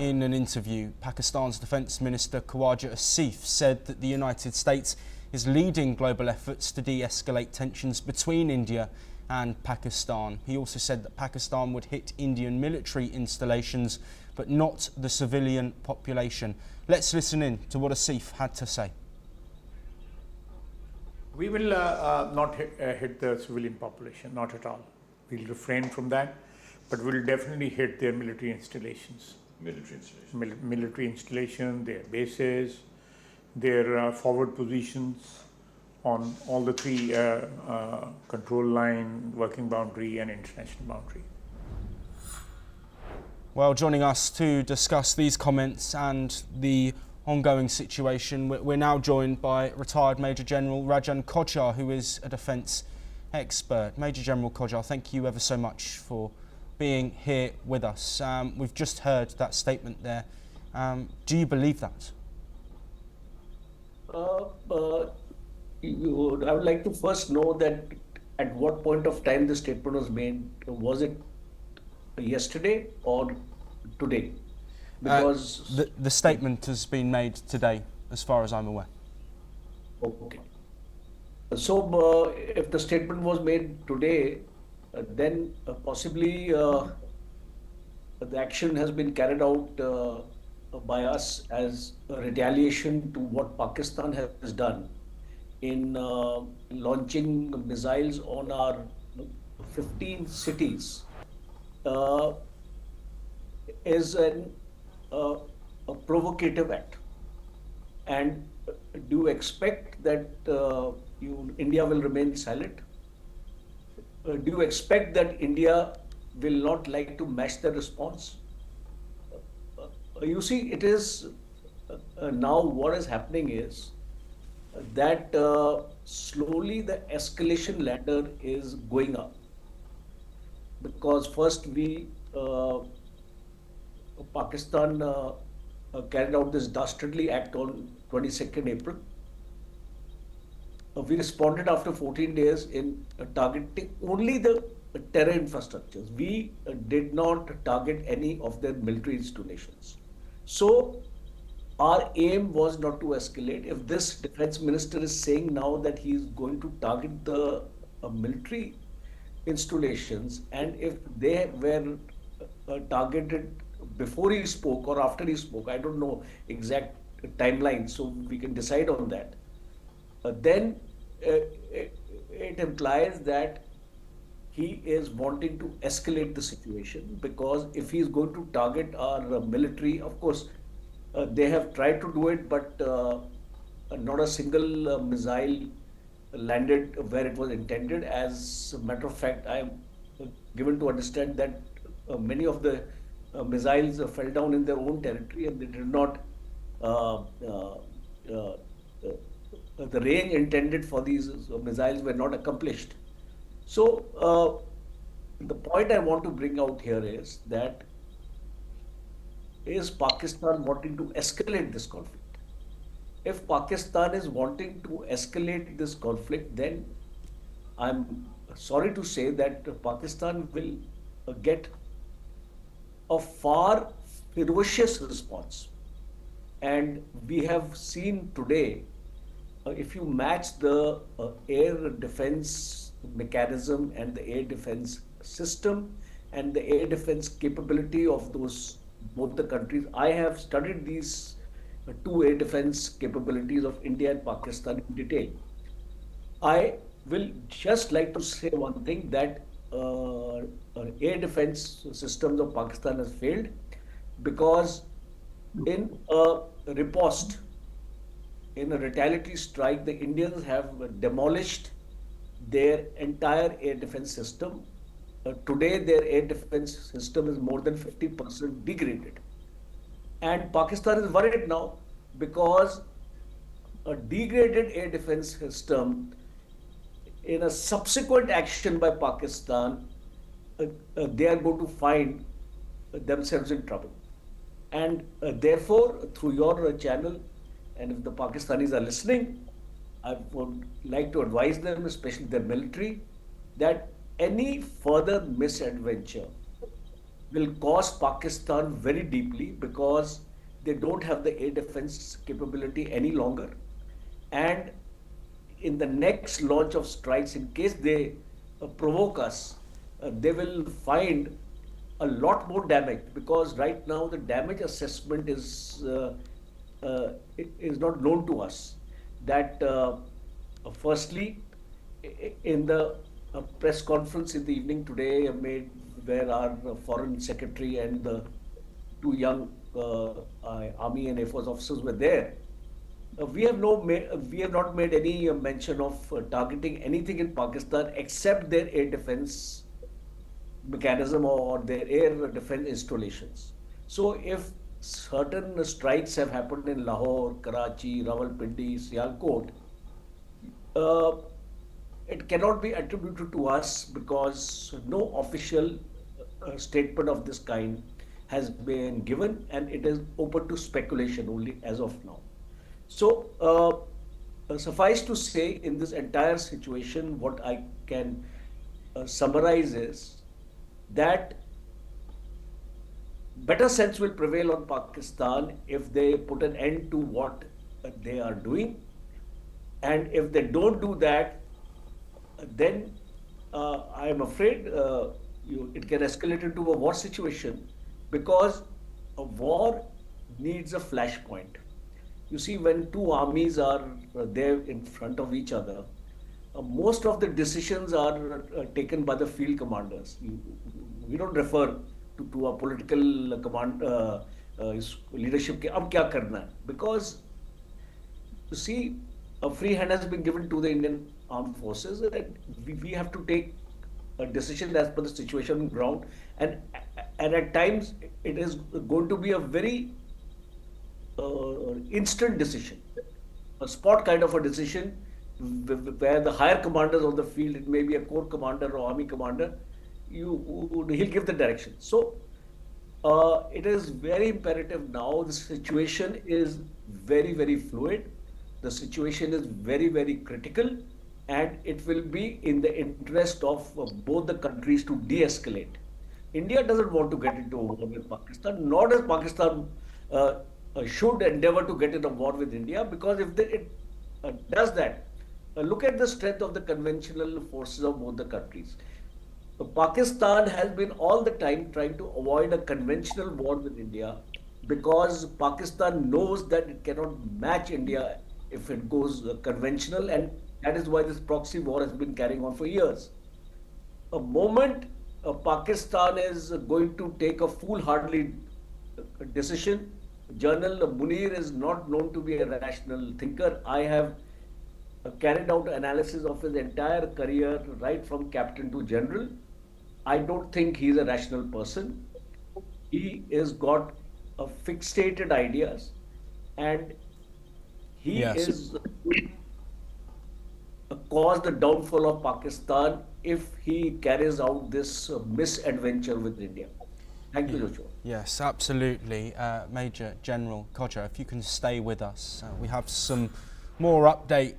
In an interview, Pakistan's Defence Minister Khawaja Asif said that the United States is leading global efforts to de-escalate tensions between India and Pakistan. He also said that Pakistan would hit Indian military installations but not the civilian population. Let's listen in to what Asif had to say. We will not hit the civilian population, not at all. We'll refrain from that, but we'll definitely hit their military installations. Military installation, their bases, their forward positions on all the three control line, working boundary and international boundary. Well, joining us to discuss these comments and the ongoing situation, we're now joined by retired Major General Rajan Kochhar, who is a defence expert. Major General Kochhar, thank you ever so much for being here with us. We've just heard that statement there. Do you believe that? I would like to first know that at what point of time the statement was made. Was it yesterday or today? Because the statement has been made today, as far as I'm aware. Okay. So if the statement was made today, then possibly the action has been carried out by us as a retaliation to what Pakistan has done in launching missiles on our 15 cities is a provocative act. And do you expect that India will remain silent? Do you expect that India will not like to match the response? You see, it is now what is happening is that slowly the escalation ladder is going up. Because first Pakistan carried out this dastardly act on 22nd April. We responded after 14 days in targeting only the terror infrastructures. We did not target any of their military installations. So our aim was not to escalate. If this defense minister is saying now that he is going to target the military installations, and if they were targeted before he spoke or after he spoke, I don't know exact timeline, so we can decide on that. Then it implies that he is wanting to escalate the situation, because if he is going to target our military, of course, they have tried to do it, but not a single missile landed where it was intended. As a matter of fact, I am given to understand that many of the missiles fell down in their own territory, and they did not the range intended for these missiles were not accomplished. So the point I want to bring out here is that is Pakistan wanting to escalate this conflict? If Pakistan is wanting to escalate this conflict, then I'm sorry to say that Pakistan will get a far ferocious response. And we have seen today, if you match the air defense mechanism and the air defense system and the air defense capability of those both the countries. I have studied these two air defense capabilities of India and Pakistan in detail. I will just like to say one thing, that air defense systems of Pakistan has failed, because in a riposte, in a retaliatory strike, the Indians have demolished their entire air defense system. Today, their air defense system is more than 50% degraded. And Pakistan is worried now, because a degraded air defense system, in a subsequent action by Pakistan, they are going to find themselves in trouble. And therefore, through your channel, and if the Pakistanis are listening, I would like to advise them, especially their military, that any further misadventure will cost Pakistan very deeply because they don't have the air defense capability any longer. And in the next launch of strikes, in case they provoke us, they will find a lot more damage because right now the damage assessment is not known to us. That firstly, in the press conference in the evening today made where our foreign secretary and the two young army and air force officers were there. We have not made any mention of targeting anything in Pakistan except their air defense mechanism or their air defense installations. So if certain strikes have happened in Lahore, Karachi, Rawalpindi, Sialkot, uh, it cannot be attributed to us because no official statement of this kind has been given and it is open to speculation only as of now. So, suffice to say, in this entire situation, what I can summarize is that better sense will prevail on Pakistan if they put an end to what they are doing. And if they don't do that, then I am afraid it can escalate into a war situation because a war needs a flashpoint. You see, when two armies are there in front of each other, most of the decisions are taken by the field commanders. We don't refer to a political command leadership. Ke, ab kya karna hai? Because you see, a free hand has been given to the Indian armed forces, and we have to take a decision as per the situation on ground. And at times, it is going to be a very instant decision, a spot kind of a decision where the higher commanders of the field, it may be a corps commander or army commander, he'll give the direction. So it is very imperative now. The situation is very, very fluid. The situation is very, very critical, and it will be in the interest of both the countries to de-escalate. India doesn't want to get into a war with Pakistan, nor does Pakistan should endeavor to get in a war with India, because if it does that, look at the strength of the conventional forces of both the countries. Pakistan has been all the time trying to avoid a conventional war with India because Pakistan knows that it cannot match India if it goes conventional, and that is why this proxy war has been carrying on for years. A moment Pakistan is going to take a foolhardy decision. General Munir is not known to be a rational thinker. I have carried out analysis of his entire career, right from captain to general. I don't think he's a rational person. He has got fixated ideas, and he Yes. is cause the downfall of Pakistan if he carries out this misadventure with India. Thank you, Joshua. Yes, absolutely. Major General Kodja, if you can stay with us, we have some more update